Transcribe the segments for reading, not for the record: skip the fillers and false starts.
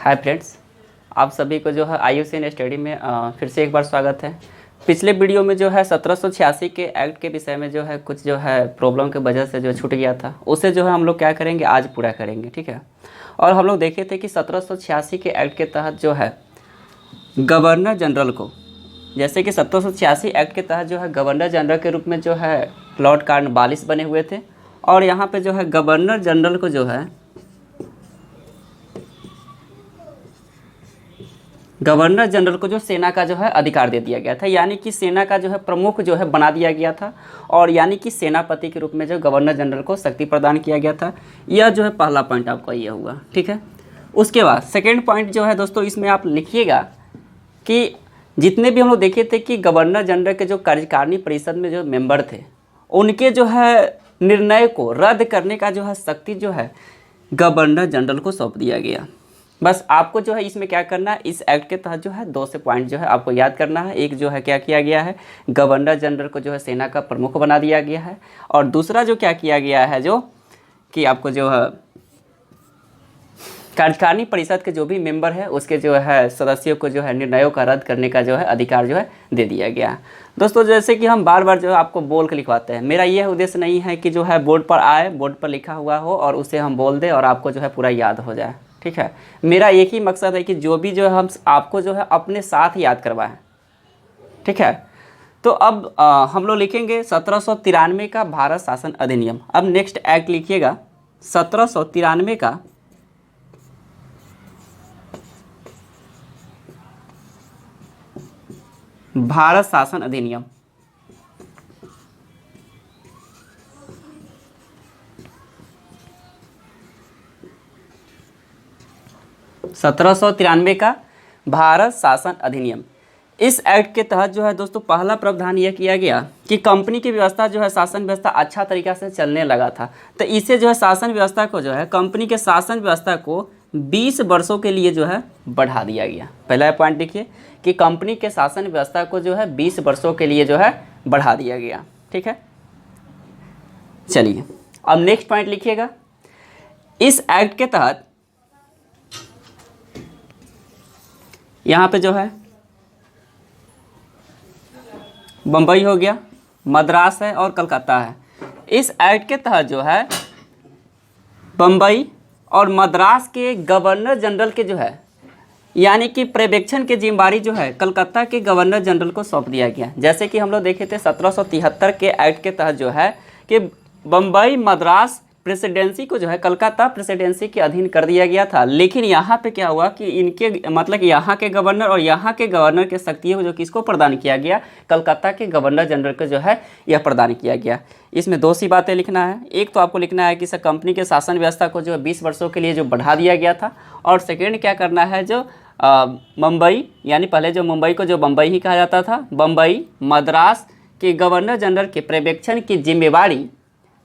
Hi friends, आप सभी को जो है IUCN स्टडी में फिर से एक बार स्वागत है। पिछले वीडियो में जो है 1786 के एक्ट के विषय में जो है कुछ जो है प्रॉब्लम की वजह से जो छूट गया था, उसे जो है हम लोग क्या करेंगे, आज पूरा करेंगे। ठीक है। और हम लोग देखे थे कि 1786 के एक्ट के तहत जो है गवर्नर जनरल को, जैसे कि 1786 एक्ट के तहत जो है गवर्नर जनरल के रूप में जो है लॉर्ड कॉर्नवालिस बने हुए थे। और यहाँ पे जो है गवर्नर जनरल को जो है गवर्नर जनरल को जो सेना का जो है अधिकार दे दिया गया था, यानी कि सेना का जो है प्रमुख जो है बना दिया गया था। और यानी कि सेनापति के रूप में जो गवर्नर जनरल को शक्ति प्रदान किया गया था। यह जो है पहला पॉइंट आपका ये हुआ। ठीक है। उसके बाद सेकेंड पॉइंट जो है दोस्तों, इसमें आप लिखिएगा कि जितने भी हम लोग देखे थे कि गवर्नर जनरल के जो कार्यकारिणी परिषद में जो मेंबर थे, उनके जो है निर्णय को रद्द करने का जो है शक्ति जो है गवर्नर जनरल को सौंप दिया गया। बस आपको जो है इसमें क्या करना है, इस एक्ट के तहत जो है दो से पॉइंट जो है आपको याद करना है। एक जो है क्या किया गया है, गवर्नर जनरल को जो है सेना का प्रमुख बना दिया गया है। और दूसरा जो क्या किया गया है, जो कि आपको जो है कार्यकारिणी परिषद के जो भी मेंबर है उसके जो है सदस्यों को जो है निर्णयों का रद्द करने का जो है अधिकार जो है दे दिया गया। दोस्तों, जैसे कि हम बार बार जो है आपको बोल के लिखवाते हैं, मेरा यह उद्देश्य नहीं है कि जो है बोर्ड पर आए, बोर्ड पर लिखा हुआ हो और उसे हम बोल दें और आपको जो है पूरा याद हो जाए। ठीक है। मेरा एक ही मकसद है कि जो भी जो है हम आपको जो है अपने साथ याद करवाएं। ठीक है। तो अब हम लोग लिखेंगे 1793 का भारत शासन अधिनियम। अब नेक्स्ट एक्ट लिखिएगा 1793 का भारत शासन अधिनियम। सत्रह सौ तिरानवे का भारत शासन अधिनियम। इस एक्ट के तहत जो है दोस्तों पहला प्रावधान यह किया गया कि कंपनी की व्यवस्था जो है शासन व्यवस्था अच्छा तरीका से चलने लगा था, तो इसे जो है शासन व्यवस्था को जो है कंपनी के शासन व्यवस्था को 20 वर्षों के लिए जो है बढ़ा दिया गया। पहला पॉइंट देखिए कि कंपनी के शासन व्यवस्था को जो है 20 वर्षों के लिए जो है बढ़ा दिया गया। ठीक है। चलिए अब नेक्स्ट पॉइंट लिखिएगा। इस एक्ट के तहत यहाँ पे जो है बम्बई हो गया, मद्रास है और कलकत्ता है। इस एक्ट के तहत जो है बम्बई और मद्रास के गवर्नर जनरल के जो है यानी कि पर्यवेक्षण की जिम्मेदारी जो है कलकत्ता के गवर्नर जनरल को सौंप दिया गया। जैसे कि हम लोग देखे थे 1773 के एक्ट के तहत जो है कि बम्बई मद्रास प्रेसिडेंसी को जो है कलकत्ता प्रेसिडेंसी के अधीन कर दिया गया था। लेकिन यहाँ पे क्या हुआ कि इनके मतलब यहाँ के गवर्नर और यहाँ के गवर्नर के शक्तियों को जो किसको प्रदान किया गया, कलकत्ता के गवर्नर जनरल को जो है यह प्रदान किया गया। इसमें दो सी बातें लिखना है। एक तो आपको लिखना है कि सर कंपनी के शासन व्यवस्था को जो 20 वर्षों के लिए जो बढ़ा दिया गया था। और सेकेंड क्या करना है, जो मुंबई यानी पहले जो मुंबई को जो बम्बई ही कहा जाता था, बम्बई मद्रास के गवर्नर जनरल के पर्यवेक्षण की जिम्मेवारी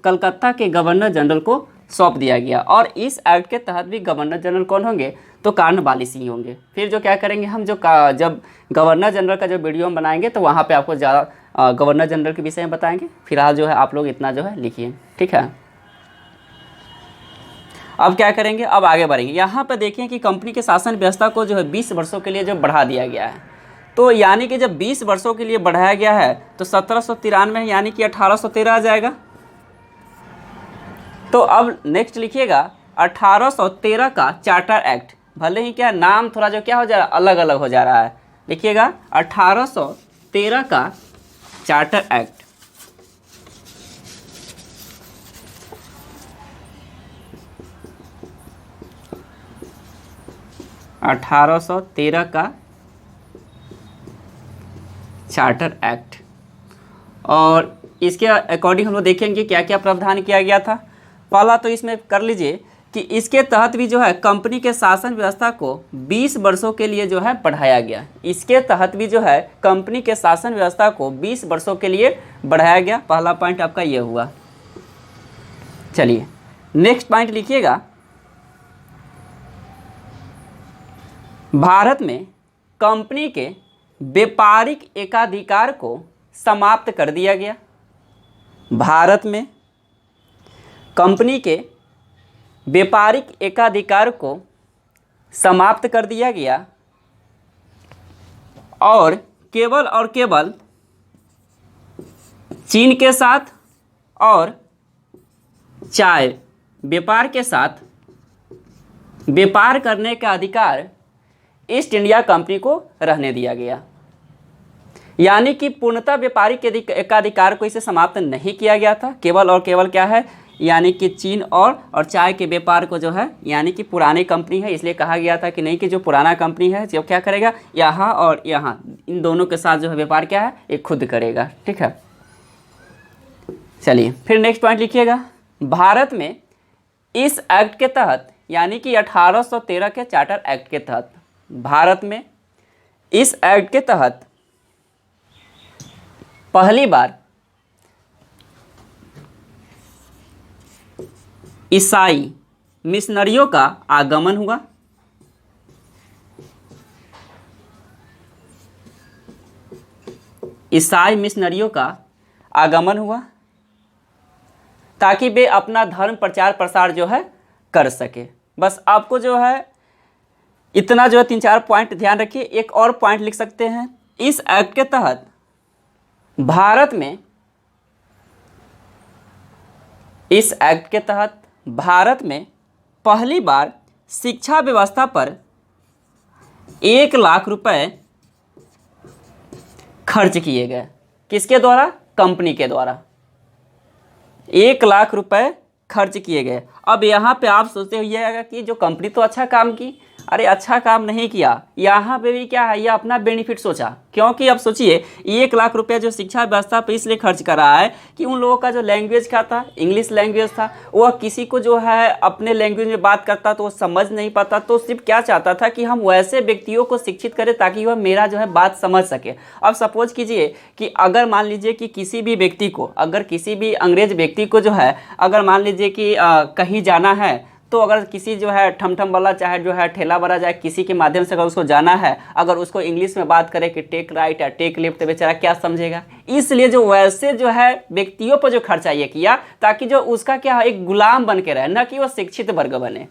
कलकत्ता के गवर्नर जनरल को सौंप दिया गया। और इस एक्ट के तहत भी गवर्नर जनरल कौन होंगे, तो कॉर्नवालिस ही होंगे। फिर जो क्या करेंगे हम, जो जब गवर्नर जनरल का जो वीडियो हम बनाएंगे तो वहाँ पे आपको ज़्यादा गवर्नर जनरल के विषय में बताएंगे। फिलहाल जो है आप लोग इतना जो है लिखिए। ठीक है। अब क्या करेंगे, अब आगे बढ़ेंगे। यहाँ पे देखें कि कंपनी के शासन व्यवस्था को जो है 20 वर्षों के लिए जो बढ़ा दिया गया है, तो यानी कि जब 20 वर्षों के लिए बढ़ाया गया है तो 1793 यानी कि 1813 आ जाएगा। तो अब नेक्स्ट लिखिएगा 1813 का चार्टर एक्ट। भले ही क्या नाम थोड़ा जो क्या हो जा रहा है, अलग अलग हो जा रहा है। लिखिएगा 1813 का चार्टर एक्ट। का चार्टर एक्ट। और इसके अकॉर्डिंग हम लोग देखेंगे क्या क्या प्रावधान किया गया था। पहला तो इसमें कर लीजिए कि इसके तहत भी जो है कंपनी के शासन व्यवस्था को 20 वर्षों के लिए जो है बढ़ाया गया। इसके तहत भी जो है कंपनी के शासन व्यवस्था को 20 वर्षों के लिए बढ़ाया गया। पहला पॉइंट आपका ये हुआ। चलिए नेक्स्ट पॉइंट लिखिएगा, भारत में कंपनी के व्यापारिक एकाधिकार को समाप्त कर दिया गया। भारत में कंपनी के व्यापारिक एकाधिकार को समाप्त कर दिया गया और केवल चीन के साथ और चाय व्यापार के साथ व्यापार करने का अधिकार ईस्ट इंडिया कंपनी को रहने दिया गया। यानी कि पूर्णतः व्यापारिक एकाधिकार को इसे समाप्त नहीं किया गया था, केवल और केवल क्या है, यानी कि चीन और चाय के व्यापार को जो है, यानी कि पुरानी कंपनी है इसलिए कहा गया था कि नहीं कि जो पुराना कंपनी है जो क्या करेगा, यहाँ और यहाँ इन दोनों के साथ जो है व्यापार क्या है, ये खुद करेगा। ठीक है, चलिए फिर नेक्स्ट पॉइंट लिखिएगा। भारत में इस एक्ट के तहत, यानी कि 1813 के चार्टर एक्ट के तहत, भारत में इस एक्ट के तहत पहली बार ईसाई मिशनरियों का आगमन हुआ। ईसाई मिशनरियों का आगमन हुआ ताकि वे अपना धर्म प्रचार प्रसार जो है कर सके। बस आपको जो है इतना जो है 3-4 पॉइंट ध्यान रखिए। एक और पॉइंट लिख सकते हैं, इस एक्ट के तहत भारत में, इस एक्ट के तहत भारत में पहली बार शिक्षा व्यवस्था पर 1 लाख रुपए खर्च किए गए। किसके द्वारा? कंपनी के द्वारा 1 लाख रुपए खर्च किए गए। अब यहाँ पे आप सोचते होइएगा कि जो कंपनी तो अच्छा काम की, अरे अच्छा काम नहीं किया, यहाँ पे भी क्या है, ये अपना बेनिफिट सोचा। क्योंकि अब सोचिए 1 लाख रुपया जो शिक्षा व्यवस्था पे इसलिए खर्च कर रहा है कि उन लोगों का जो लैंग्वेज का था, इंग्लिश लैंग्वेज था, वह किसी को जो है अपने लैंग्वेज में बात करता तो वो समझ नहीं पाता, तो सिर्फ क्या चाहता था कि हम वैसे व्यक्तियों को शिक्षित करें ताकि वह मेरा जो है बात समझ सके। अब सपोज कीजिए कि अगर मान लीजिए कि किसी भी व्यक्ति को, अगर किसी भी अंग्रेज व्यक्ति को जो है, अगर मान लीजिए कि कहीं जाना है, तो अगर किसी जो है ठमठम वाला चाहे जो है ठेला वाला जाए, किसी के माध्यम से अगर उसको जाना है, अगर उसको इंग्लिश में बात करे कि टेक राइट या टेक लेफ्ट, तो बेचारा क्या समझेगा। इसलिए जो वैसे जो है व्यक्तियों पर जो खर्चा ये किया ताकि जो उसका क्या है, एक गुलाम बन के रहे, न कि वो शिक्षित वर्ग बने।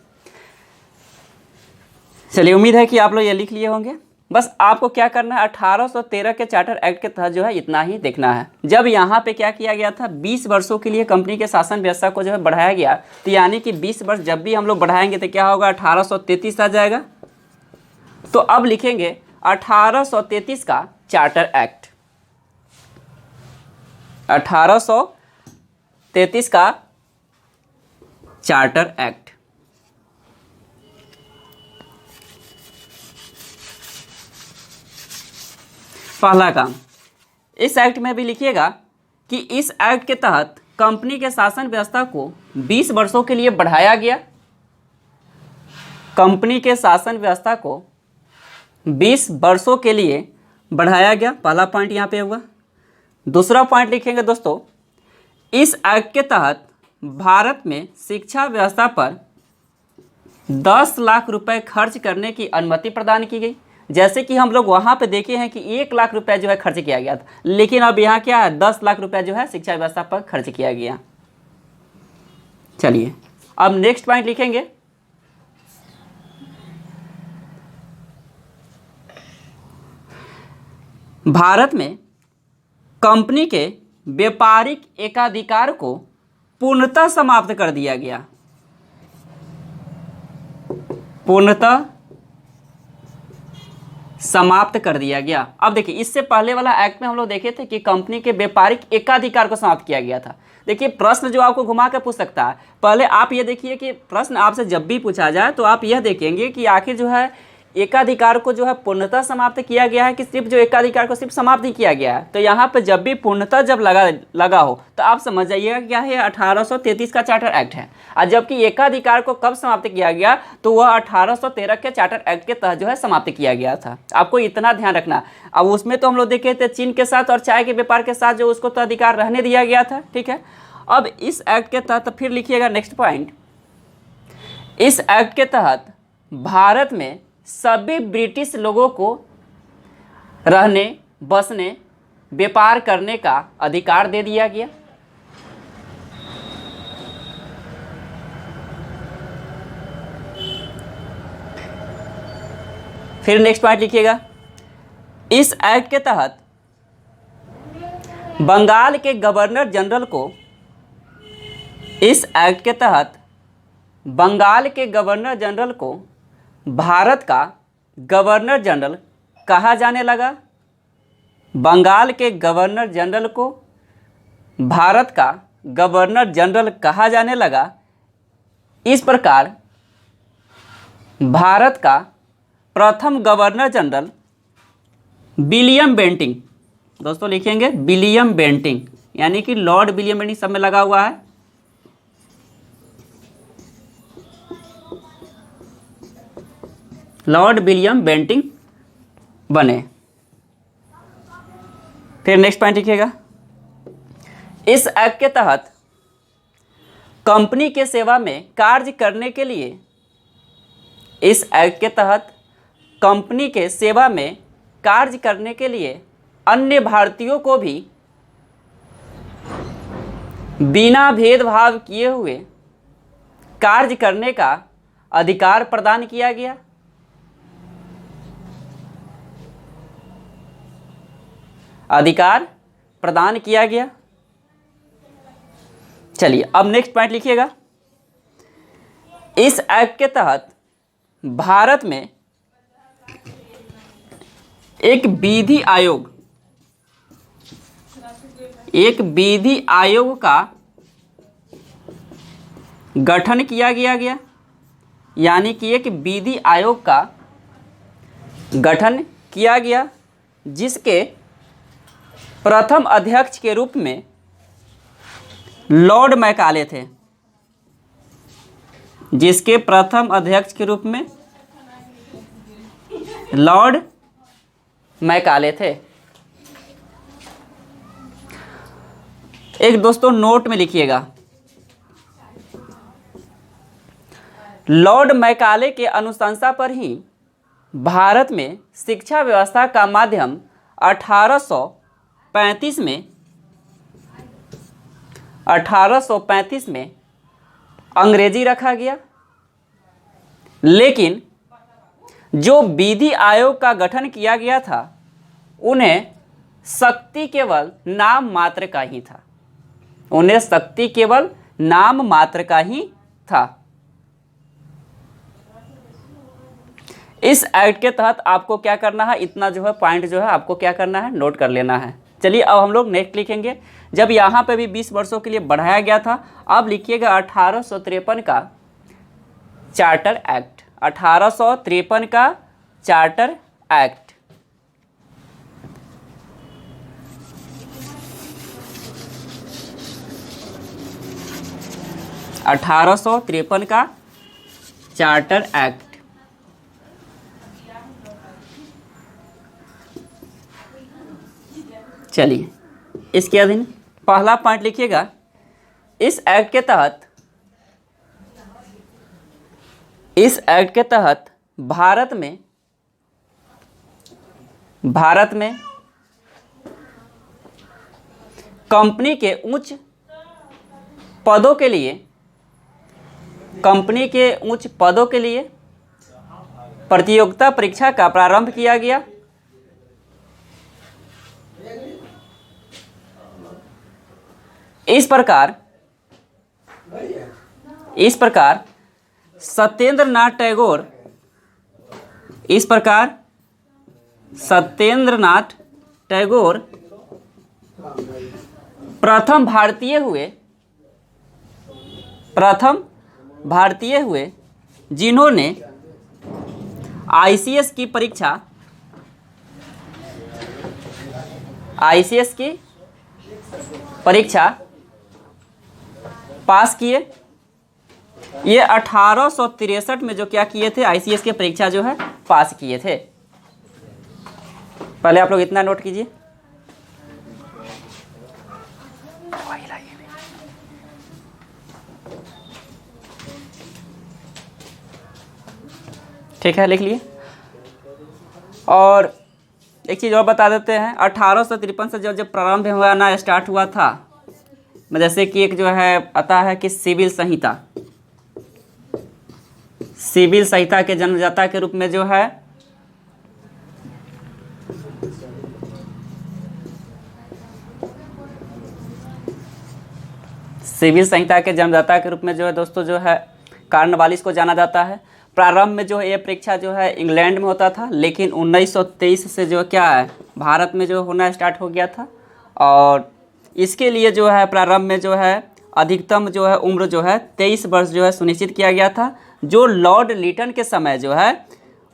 चलिए उम्मीद है कि आप लोग ये लिख लिए होंगे। बस आपको क्या करना है, 1813 के चार्टर एक्ट के तहत जो है इतना ही देखना है। जब यहाँ पे क्या किया गया था, 20 वर्षों के लिए कंपनी के शासन व्यवस्था को जो है बढ़ाया गया, तो यानी कि 20 वर्ष जब भी हम लोग बढ़ाएंगे तो क्या होगा, 1833 आ जाएगा। तो अब लिखेंगे 1833 का चार्टर एक्ट, 1833 का चार्टर एक्ट। पहला काम, इस एक्ट में भी लिखिएगा कि इस एक्ट के तहत कंपनी के शासन व्यवस्था को 20 वर्षों के लिए बढ़ाया गया। कंपनी के शासन व्यवस्था को 20 वर्षों के लिए बढ़ाया गया, पहला पॉइंट यहाँ पे हुआ। दूसरा पॉइंट लिखेंगे दोस्तों, इस एक्ट के तहत भारत में शिक्षा व्यवस्था पर 10 लाख रुपए खर्च करने की अनुमति प्रदान की गई। जैसे कि हम लोग वहाँ पे देखे हैं कि 1 लाख रुपए जो है खर्च किया गया था, लेकिन अब यहाँ क्या है, 10 लाख रुपए जो है शिक्षा व्यवस्था पर खर्च किया गया। चलिए अब नेक्स्ट पॉइंट लिखेंगे, भारत में कंपनी के व्यापारिक एकाधिकार को पूर्णतः समाप्त कर दिया गया। पूर्णतः समाप्त कर दिया गया। अब देखिए, इससे पहले वाला एक्ट में हम लोग देखे थे कि कंपनी के व्यापारिक एकाधिकार को समाप्त किया गया था। देखिए प्रश्न जो आपको घुमा कर पूछ सकता है, पहले आप ये देखिए कि प्रश्न आपसे जब भी पूछा जाए तो आप यह देखेंगे कि आखिर जो है एकाधिकार को जो है पूर्णतः समाप्त किया गया है कि सिर्फ जो एकाधिकार को सिर्फ समाप्त ही किया गया है। तो यहाँ पे जब भी पूर्णतः जब लगा हो तो आप समझ जाइएगा क्या है, 1833 का चार्टर एक्ट है। और जबकि एकाधिकार को कब समाप्त किया गया, तो वह 1813 के चार्टर एक्ट के तहत जो है समाप्त किया गया था। आपको इतना ध्यान रखना। अब उसमें तो हम लोग देखे थे चीन के साथ और चाय के व्यापार के साथ जो उसको तो अधिकार रहने दिया गया था, ठीक है। अब इस एक्ट के तहत फिर लिखिएगा नेक्स्ट पॉइंट, इस एक्ट के तहत भारत में सभी ब्रिटिश लोगों को रहने, बसने, व्यापार करने का अधिकार दे दिया गया। फिर नेक्स्ट पॉइंट लिखिएगा, इस एक्ट के तहत बंगाल के गवर्नर जनरल को, इस एक्ट के तहत बंगाल के गवर्नर जनरल को भारत का गवर्नर जनरल कहा जाने लगा। बंगाल के गवर्नर जनरल को भारत का गवर्नर जनरल कहा जाने लगा। इस प्रकार भारत का प्रथम गवर्नर जनरल विलियम बेंटिंग, दोस्तों लिखेंगे विलियम बेंटिंग, यानी कि लॉर्ड विलियम बेंटिंग सब में लगा हुआ है। लॉर्ड विलियम बेंटिंग बने। फिर नेक्स्ट पॉइंट लिखिएगा, इस एक्ट के तहत कंपनी के सेवा में कार्य करने के लिए, इस एक्ट के तहत कंपनी के सेवा में कार्य करने के लिए अन्य भारतीयों को भी बिना भेदभाव किए हुए कार्य करने का अधिकार प्रदान किया गया। अधिकार प्रदान किया गया। चलिए अब नेक्स्ट पॉइंट लिखिएगा, इस एक्ट के तहत भारत में एक विधि आयोग, एक विधि आयोग का गठन किया गया, यानी कि एक विधि आयोग का गठन किया गया, जिसके प्रथम अध्यक्ष के रूप में लॉर्ड मैकाले थे, जिसके प्रथम अध्यक्ष के रूप में लॉर्ड मैकाले थे। एक दोस्तों नोट में लिखिएगा, लॉर्ड मैकाले के अनुशंसा पर ही भारत में शिक्षा व्यवस्था का माध्यम 1835 में अंग्रेजी रखा गया। लेकिन जो विधि आयोग का गठन किया गया था, उन्हें शक्ति केवल नाम मात्र का ही था, उन्हें शक्ति केवल नाम मात्र का ही था। इस एक्ट के तहत आपको क्या करना है, इतना जो है पॉइंट जो है आपको क्या करना है, नोट कर लेना है। चलिए अब हम लोग नेक्स्ट लिखेंगे, जब यहाँ पे भी 20 वर्षों के लिए बढ़ाया गया था, अब लिखिएगा 1853 का चार्टर एक्ट, 1853 का चार्टर एक्ट। का चार्टर एक्ट। चलिए इसके अधीन पहला पॉइंट लिखिएगा, इस एक्ट के तहत, इस एक्ट के तहत भारत में कंपनी के उच्च पदों के लिए, कंपनी के उच्च पदों के लिए प्रतियोगिता परीक्षा का प्रारंभ किया गया। इस प्रकार सत्येंद्रनाथ टैगोर प्रथम भारतीय हुए जिन्होंने आईसीएस की परीक्षा पास किए। ये 1863 में जो क्या किए थे, आईसीएस की परीक्षा जो है पास किए थे। पहले आप लोग इतना नोट कीजिए। ठीक है, लिख लिए। और एक चीज़ और बता देते हैं, 1853 से जब प्रारंभ हुआ ना, स्टार्ट हुआ था, जैसे कि एक जो है आता है कि सिविल संहिता के जन्मदाता के रूप में जो है सिविल संहिता के जन्मदाता के रूप में जो है दोस्तों जो है कॉर्नवालिस को जाना जाता है। प्रारंभ में जो है ये परीक्षा जो है इंग्लैंड में होता था, लेकिन 1923 से जो क्या है भारत में जो होना स्टार्ट हो गया था। और इसके लिए जो है प्रारंभ में जो है अधिकतम जो है उम्र जो है 23 वर्ष जो है सुनिश्चित किया गया था, जो लॉर्ड लिटन के समय जो है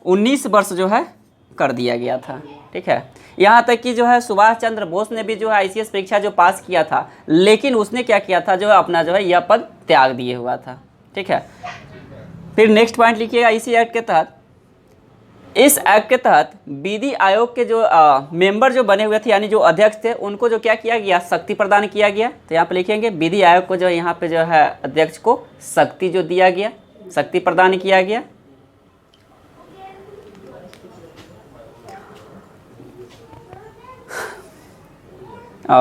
19 वर्ष जो है कर दिया गया था। ठीक है, यहाँ तक कि जो है सुभाष चंद्र बोस ने भी जो है ICS परीक्षा जो पास किया था, लेकिन उसने क्या किया था जो है अपना जो है यह पद त्याग दिए हुआ था। ठीक है, फिर नेक्स्ट पॉइंट लिखिएगा। इसी एक्ट के तहत, इस एक्ट के तहत विधि आयोग के जो मेंबर जो बने हुए थे यानी जो अध्यक्ष थे, उनको जो क्या किया गया, शक्ति प्रदान किया गया। तो यहाँ पे लिखेंगे विधि आयोग को जो यहाँ पे जो है अध्यक्ष को शक्ति जो दिया गया, शक्ति प्रदान किया गया।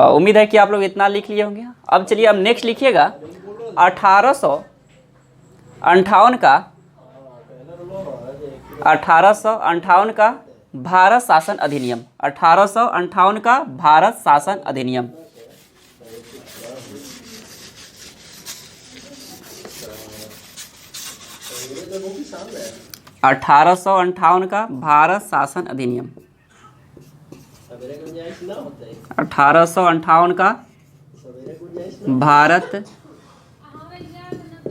उम्मीद है कि आप लोग इतना लिख लिए होंगे। अब चलिए अब नेक्स्ट लिखिएगा 1858 का भारत शासन अधिनियम। 1858 का भारत शासन अधिनियम। अठारह सौ अंठावन का भारत शासन अधिनियम। 1858 का भारत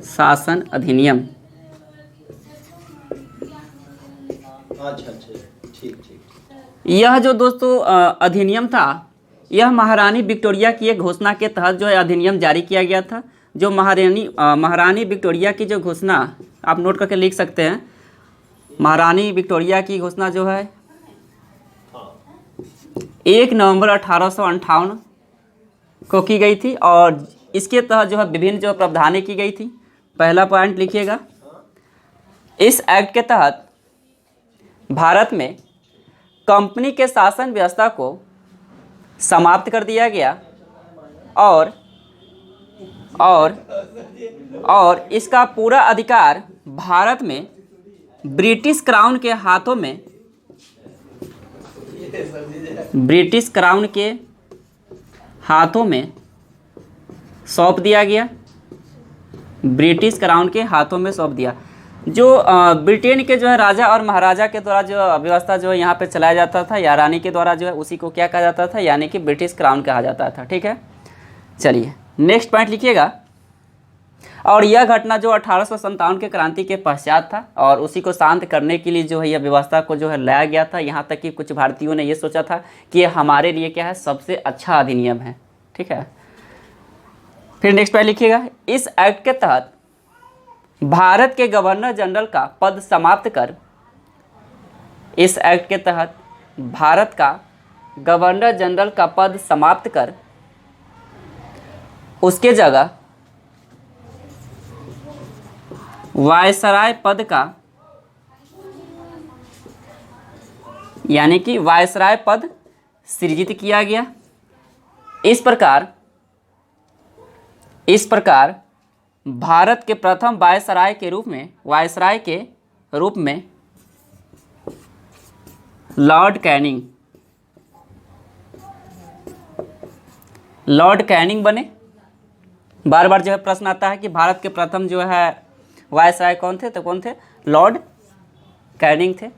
शासन अधिनियम। यह जो दोस्तों अधिनियम था, यह महारानी विक्टोरिया की एक घोषणा के तहत जो है अधिनियम जारी किया गया था। जो महारानी विक्टोरिया की जो घोषणा आप नोट करके लिख सकते हैं। महारानी विक्टोरिया की घोषणा जो है 1 नवंबर 1858 को की गई थी और इसके तहत जो है विभिन्न जो प्रावधानें की गई थी। पहला पॉइंट लिखिएगा, इस एक्ट के तहत भारत में कंपनी के शासन व्यवस्था को समाप्त कर दिया गया और इसका पूरा अधिकार भारत में ब्रिटिश क्राउन के हाथों में सौंप दिया गया। ब्रिटिश क्राउन के हाथों में सौंप दिया। जो ब्रिटेन के जो है राजा और महाराजा के द्वारा जो व्यवस्था जो यहाँ पे चलाया जाता था या रानी के द्वारा जो है, उसी को क्या कहा जाता था, यानी कि ब्रिटिश क्राउन कहा जाता था। ठीक है, चलिए नेक्स्ट पॉइंट लिखिएगा। और यह घटना जो 1857 के क्रांति के पश्चात था और उसी को शांत करने के लिए जो है यह व्यवस्था को जो है लाया गया था। यहाँ तक कि कुछ भारतीयों ने ये सोचा था कि ये हमारे लिए क्या है, सबसे अच्छा अधिनियम है। ठीक है, फिर नेक्स्ट पॉइंट लिखिएगा, इस एक्ट के तहत भारत के गवर्नर जनरल का पद समाप्त कर, इस एक्ट के तहत भारत का गवर्नर जनरल का पद समाप्त कर उसके जगह वायसराय पद का, यानी कि वायसराय पद सृजित किया गया। इस प्रकार भारत के प्रथम वायसराय के रूप में लॉर्ड कैनिंग बने। बार बार जो है प्रश्न आता है कि भारत के प्रथम जो है वायसराय कौन थे, तो कौन थे, लॉर्ड कैनिंग थे।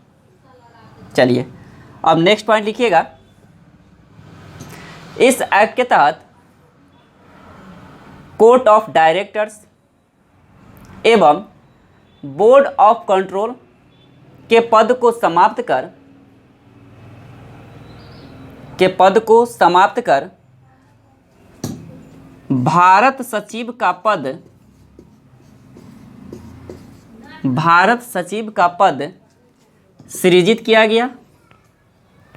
चलिए अब नेक्स्ट पॉइंट लिखिएगा, इस एक्ट के तहत कोर्ट ऑफ डायरेक्टर्स एवं बोर्ड ऑफ कंट्रोल के पद को समाप्त कर भारत सचिव का पद सृजित किया गया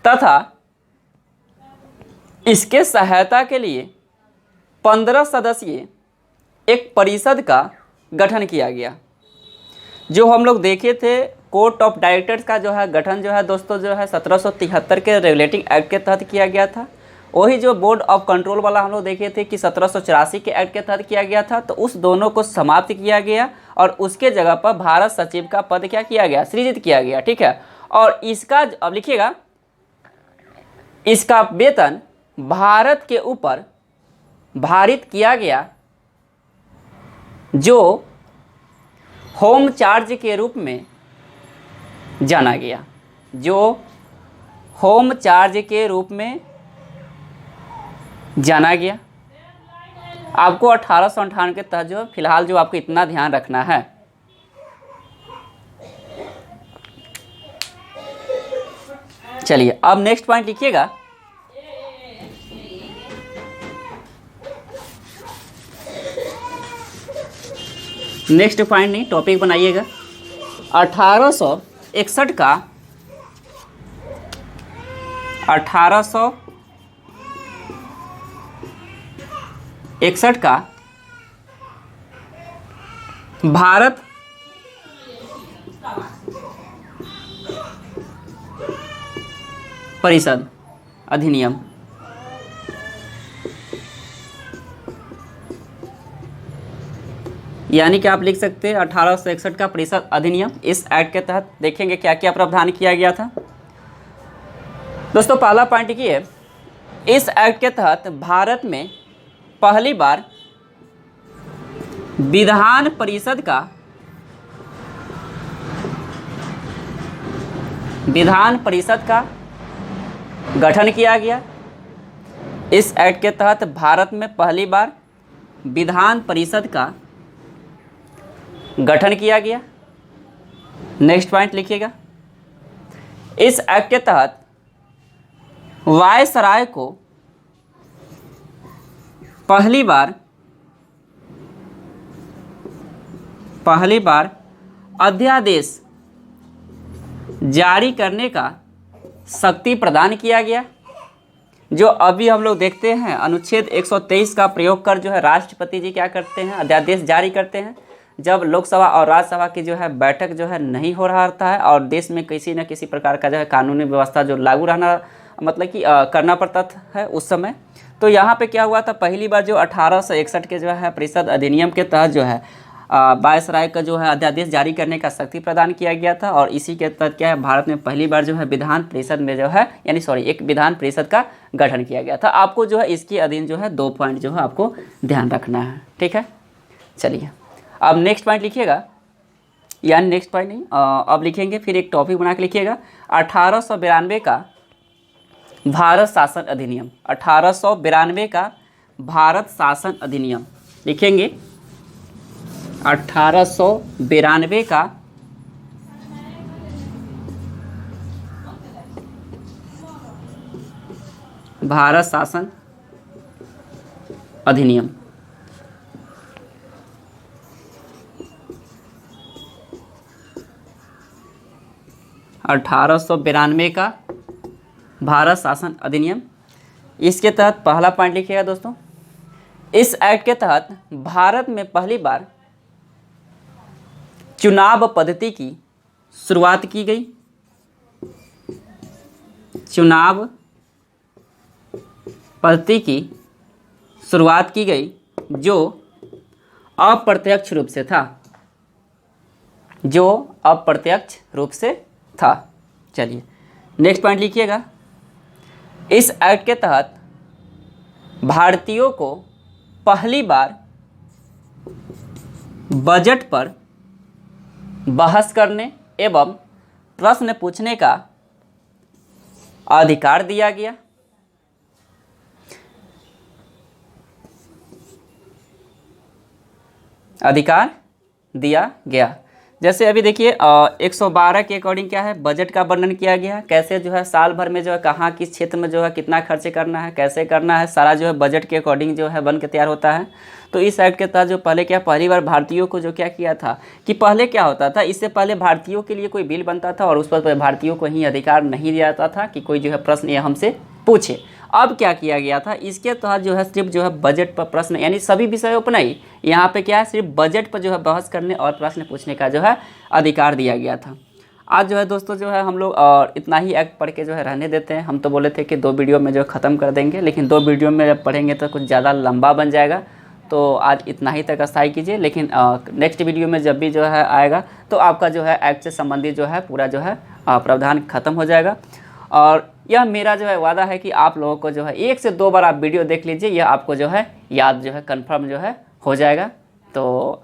तथा इसके सहायता के लिए 15 सदस्यीय एक परिषद का गठन किया गया। जो हम लोग देखे थे कोर्ट ऑफ डायरेक्टर्स का जो है गठन जो है दोस्तों जो है 1773 के रेगुलेटिंग एक्ट के तहत किया गया था। वही जो बोर्ड ऑफ कंट्रोल वाला हम लोग देखे थे कि 1784 के एक्ट के तहत किया गया था। तो उस दोनों को समाप्त किया गया और उसके जगह पर भारत सचिव का पद क्या किया गया, सृजित किया गया। ठीक है, और इसका अब लिखिएगा, इसका वेतन भारत के ऊपर भारित किया गया जो होम चार्ज के रूप में जाना गया, जो होम चार्ज के रूप में जाना गया। आपको 1858 के तहत जो फिलहाल जो आपको इतना ध्यान रखना है। चलिए अब नेक्स्ट पॉइंट लिखिएगा। नेक्स्ट पॉइंट नहीं, टॉपिक बनाइएगा। 1861 का 1861 का भारत परिषद अधिनियम, यानी कि आप लिख सकते हैं 1861 का परिषद अधिनियम। इस एक्ट के तहत देखेंगे क्या क्या प्रावधान किया गया था। दोस्तों पहला पॉइंट ये है, इस एक्ट के तहत भारत में पहली बार विधान परिषद का गठन किया गया। इस एक्ट के तहत भारत में पहली बार विधान परिषद का गठन किया गया। नेक्स्ट पॉइंट लिखिएगा। इस एक्ट के तहत वायसराय को पहली बार अध्यादेश जारी करने का शक्ति प्रदान किया गया। जो अभी हम लोग देखते हैं अनुच्छेद 123 का प्रयोग कर जो है राष्ट्रपति जी क्या करते हैं, अध्यादेश जारी करते हैं। जब लोकसभा और राज्यसभा की जो है बैठक जो है नहीं हो रहा रहता है और देश में किसी न किसी प्रकार का जो है कानूनी व्यवस्था जो लागू रहना मतलब कि करना पड़ता है उस समय। तो यहाँ पे क्या हुआ था, पहली बार जो 1861 के जो है परिषद अधिनियम के तहत जो है वायसराय का जो है अध्यादेश जारी करने का शक्ति प्रदान किया गया था। और इसी के तहत क्या है, भारत में पहली बार जो है विधान परिषद में जो है एक विधान परिषद का गठन किया गया था। आपको जो है इसके अधीन जो है 2 पॉइंट जो है आपको ध्यान रखना है, ठीक है। चलिए अब नेक्स्ट पॉइंट लिखिएगा, यानी नेक्स्ट पॉइंट नहीं अब लिखेंगे, फिर एक टॉपिक बना के लिखिएगा। 1892 का भारत शासन अधिनियम, 1892 का भारत शासन अधिनियम लिखेंगे। 1892 का भारत शासन अधिनियम। अठारह सौ 92 का भारत शासन अधिनियम। इसके तहत पहला पॉइंट लिखिएगा दोस्तों। इस एक्ट के तहत भारत में पहली बार चुनाव पद्धति की शुरुआत की गई। चुनाव पद्धति की शुरुआत की गई जो अप्रत्यक्ष रूप से था, जो अप्रत्यक्ष रूप से था। चलिए नेक्स्ट पॉइंट लिखिएगा। इस एक्ट के तहत भारतीयों को पहली बार बजट पर बहस करने एवं प्रश्न पूछने का अधिकार दिया गया। अधिकार दिया गया। जैसे अभी देखिए 112 के अकॉर्डिंग क्या है, बजट का वर्णन किया गया। कैसे जो है साल भर में जो है कहाँ किस क्षेत्र में जो है कितना खर्चे करना है, कैसे करना है, सारा जो है बजट के अकॉर्डिंग जो है बन के तैयार होता है। तो इस एक्ट के तहत जो पहली बार भारतीयों को जो क्या किया था कि पहले क्या होता था, इससे पहले भारतीयों के लिए कोई बिल बनता था और उस पर भारतीयों को ही अधिकार नहीं दिया जाता था कि कोई जो है प्रश्न ये हमसे पूछे। अब क्या किया गया था, इसके तहत जो है सिर्फ जो है बजट पर प्रश्न, यानी सभी विषयों पर नहीं, यहाँ पे क्या है सिर्फ बजट पर जो है बहस करने और प्रश्न पूछने का जो है अधिकार दिया गया था। आज जो है दोस्तों जो है हम लोग और इतना ही एक्ट पढ़ के जो है रहने देते हैं। हम तो बोले थे कि 2 वीडियो में जो है ख़त्म कर देंगे, लेकिन 2 वीडियो में जब पढ़ेंगे तो कुछ ज़्यादा लंबा बन जाएगा। तो आज इतना ही तक अस्थायी कीजिए, लेकिन नेक्स्ट वीडियो में जब भी जो है आएगा तो आपका जो है एक्ट से संबंधित जो है पूरा जो है प्रावधान खत्म हो जाएगा। और यह मेरा जो है वादा है कि आप लोगों को जो है 1 से 2 बार आप वीडियो देख लीजिए, यह आपको जो है याद जो है कन्फर्म जो है हो जाएगा। तो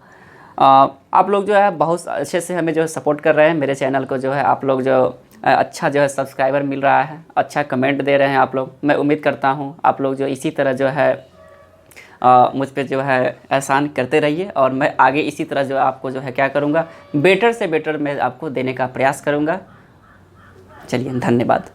आप लोग जो है बहुत अच्छे से हमें जो है सपोर्ट कर रहे हैं। मेरे चैनल को जो है आप लोग जो अच्छा जो है सब्सक्राइबर मिल रहा है, अच्छा कमेंट दे रहे हैं आप लोग। मैं उम्मीद करता हूँ आप लोग जो इसी तरह जो है मुझ पे जो है एहसान करते रहिए, और मैं आगे इसी तरह जो आपको जो है क्या करूँगा, बेटर से बेटर मैं आपको देने का प्रयास करूँगा। चलिए, धन्यवाद।